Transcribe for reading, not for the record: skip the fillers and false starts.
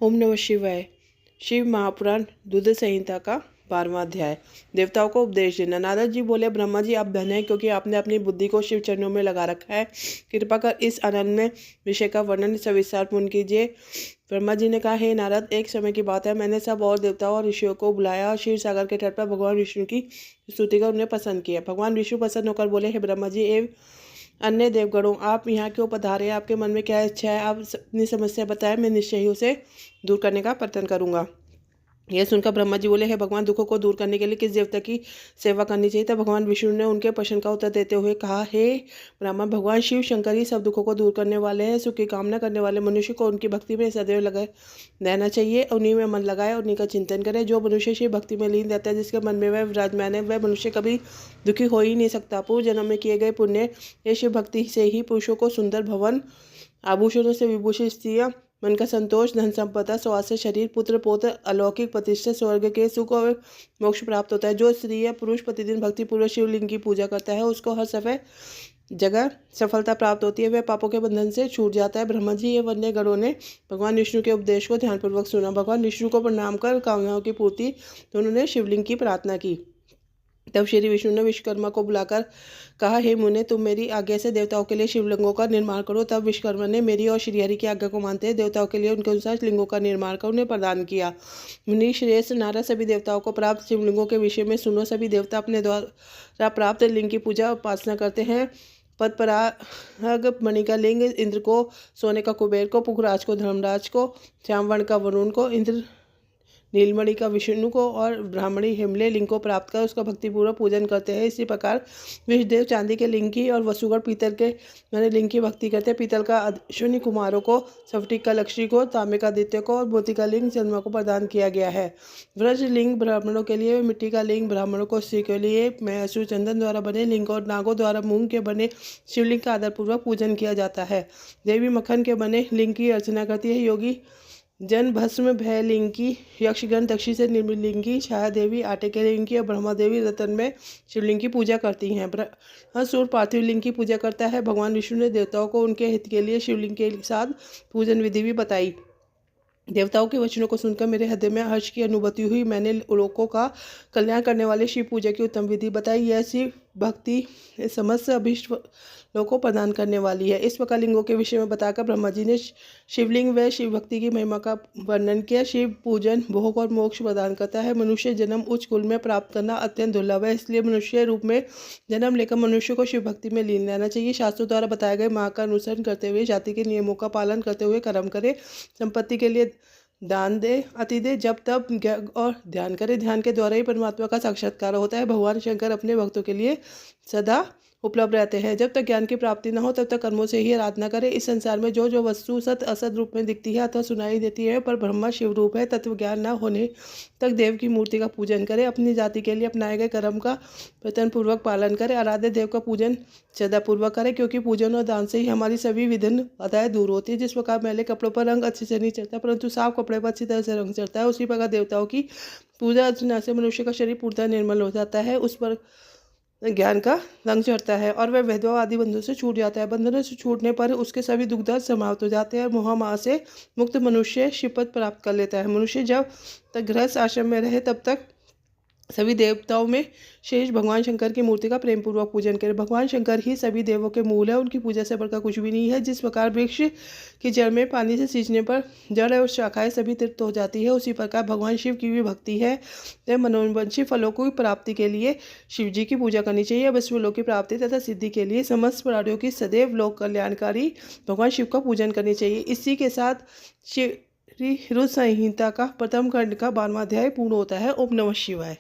ओम नमः शिवाय। शिव महापुराण दुध संहिता का 12वां अध्याय। देवताओं को उपदेश देना। नारद जी बोले, ब्रह्मा जी आप धन्य हैं, क्योंकि आपने अपनी बुद्धि को शिव चरणों में लगा रखा है। कृपा कर इस अनन्य विषय का वर्णन सविस्तार पूर्ण कीजिए। ब्रह्मा जी ने कहा, हे नारद, एक समय की बात है, मैंने सब और देवताओं और ऋषियों को बुलाया और क्षीर सागर के तट पर भगवान विष्णु की स्तुति कर उन्हें पसंद किया। भगवान विष्णु प्रसन्न होकर बोले, हे ब्रह्मा जी एवं अन्य देवगणों, आप यहाँ क्यों पधारे? आपके मन में क्या इच्छा है? आप अपनी समस्या बताएं, मैं निश्चय ही उसे दूर करने का प्रयत्न करूंगा। यह सुनकर ब्रह्मा जी बोले, हे भगवान, दुखों को दूर करने के लिए किस देवता की सेवा करनी चाहिए? तब भगवान विष्णु ने उनके प्रश्न का उत्तर देते हुए कहा, हे ब्रह्मा, भगवान शिव शंकर ही सब दुखों को दूर करने वाले हैं। सुख की कामना करने वाले मनुष्य को उनकी भक्ति में सदैव लगे रहना चाहिए। उन्हीं में मन लगाए और उन्हीं का चिंतन करे। जो मनुष्य शिव भक्ति में लीन रहता है, जिसके मन में वह विराजमान है, वह मनुष्य कभी दुखी हो ही नहीं सकता। पूर्व जन्म में किए गए पुण्य ये शिव भक्ति से ही पुरुषों को सुंदर भवन, आभूषणों से विभूषित स्त्रियां, मन का संतोष, धन संपदा, स्वास्थ्य, शरीर, पुत्र पौत्र, अलौकिक प्रतिष्ठा, स्वर्ग के सुख और मोक्ष प्राप्त होता है। जो स्त्री या पुरुष प्रतिदिन भक्ति पूर्वक शिवलिंग की पूजा करता है, उसको हर समय जगह सफलता प्राप्त होती है। वह पापों के बंधन से छूट जाता है। ब्रह्मा जी एवं वन्य गणों ने भगवान विष्णु के उपदेश को ध्यानपूर्वक सुना। भगवान विष्णु को प्रणाम कर कामनाओं की पूर्ति तो उन्होंने शिवलिंग की प्रार्थना की। तब श्री विष्णु ने विश्वकर्मा को बुलाकर कहा, हे मुने, तुम मेरी आज्ञा से देवताओं के लिए शिवलिंगों का निर्माण करो। तब विश्वकर्मा ने मेरी और श्रीहरि की आज्ञा को मानते हुए देवताओं के लिए उनके अनुसार लिंगों का निर्माण कर उन्हें प्रदान किया। मुनि श्रेष्ठ नारद, सभी देवताओं को प्राप्त शिवलिंगों के विषय में सुनो। सभी देवता अपने द्वारा प्राप्त लिंग की पूजा उपासना करते हैं। पद्मराग मणि का लिंग इंद्र को, सोने का कुबेर को, पुखराज को धर्मराज को, श्यामवर्ण का वरुण को, इंद्र नीलमणि का विष्णु को और ब्राह्मणी हिमले लिंग को प्राप्त कर उसका भक्तिपूर्वक पूजन करते हैं। इसी प्रकार विष्णुदेव चांदी के लिंग की और वसुगढ़ पीतल के मैंने लिंग की भक्ति करते हैं। पीतल का अश्विनी कुमारों को, स्फटिक का लक्ष्मी को, तांबे का आदित्य को और मोती का लिंग चंद्रमा को प्रदान किया गया है। व्रज लिंग ब्राह्मणों के लिए, मिट्टी का लिंग ब्राह्मणों को, स्त्री के लिए मैसूर चंदन द्वारा बने लिंग और नागों द्वारा मूंग के बने शिवलिंग का आदरपूर्वक पूजन किया जाता है। देवी मक्खन के बने लिंग की अर्चना करती है। योगी जन भस्म भय लिंग की, यक्षगण दक्षी से निर्मित लिंग की, छाया देवी आटे के लिंग की और ब्रह्मा देवी रतन में शिवलिंग की पूजा करती हैं। ब्रह्मासुर पार्थिव लिंग की पूजा करता है। भगवान विष्णु ने देवताओं को उनके हित के लिए शिवलिंग के साथ पूजन विधि भी बताई। देवताओं के वचनों को सुनकर मेरे हृदय में हर्ष की अनुभूति हुई। मैंने लोगों का कल्याण करने वाले शिव पूजा की उत्तम विधि बताई। यह शिव भक्ति समस्त अभीष्ट लोगों को प्रदान करने वाली है। इस प्रकार लिंगों के विषय में बताकर ब्रह्मा जी ने शिवलिंग व शिव भक्ति की महिमा का वर्णन किया। शिव पूजन भोग और मोक्ष प्रदान करता है। मनुष्य जन्म उच्च कुल में प्राप्त करना अत्यंत दुर्लभ है, इसलिए मनुष्य रूप में जन्म लेकर मनुष्य को शिव भक्ति में लीन रहना चाहिए। शास्त्रों द्वारा बताए गए मार्ग का अनुसरण करते हुए, जाति के नियमों का पालन करते हुए कर्म करे। संपत्ति के लिए दान दे, अति दे, जब तब और ध्यान करे। ध्यान के द्वारा ही परमात्मा का साक्षात्कार होता है। भगवान शंकर अपने भक्तों के लिए सदा उपलब्ध रहते हैं। जब तक ज्ञान की प्राप्ति न हो तब तक कर्मों से ही आराधना करें। इस संसार में जो जो वस्तु सत असत रूप में दिखती है अथवा सुनाई देती है, पर ब्रह्मा शिव रूप है, तत्व ज्ञान न होने तक देव की मूर्ति का पूजन करें। अपनी जाति के लिए अपनाए गए कर्म का प्रयत्नपूर्वक पालन करें। आराध्य देव का पूजन श्रद्धापूर्वक करें, क्योंकि पूजन और दान से ही हमारी सभी विघ्न बाधाएं दूर होती है। जिस प्रकार मैले कपड़ों पर रंग अच्छे से नहीं चढ़ता, परंतु साफ कपड़े पर अच्छी तरह से रंग चढ़ता है, उसी प्रकार देवताओं की पूजा अर्चना से मनुष्य का शरीर पूर्णतः निर्मल हो जाता है। उस पर ज्ञान का रंग चढ़ता है और वह भेदभाव आदि बंधनों से छूट जाता है। बंधनों से छूटने पर उसके सभी दुख दर्द समाप्त हो जाते हैं और मोहमाया से मुक्त मनुष्य शिवपद प्राप्त कर लेता है। मनुष्य जब तक गृहस्थ आश्रम में रहे तब तक सभी देवताओं में शेष भगवान शंकर की मूर्ति का प्रेम पूर्वक पूजन करें। भगवान शंकर ही सभी देवों के मूल है, उनकी पूजा से बढ़कर कुछ भी नहीं है। जिस प्रकार वृक्ष की जड़ में पानी से सींचने पर जड़ और शाखाएं सभी तृप्त हो जाती है, उसी प्रकार भगवान शिव की भी भक्ति है। वह मनोवांछित फलों की प्राप्ति के लिए शिव जी की पूजा करनी चाहिए। विश्वलों की प्राप्ति तथा सिद्धि के लिए समस्त प्राणियों की सदैव लोक कल्याणकारी भगवान शिव का पूजन करनी चाहिए। इसी के साथ शिव रुद्र संहिता का प्रथम खंड का 12वां अध्याय पूर्ण होता है। ओम नमः शिवाय।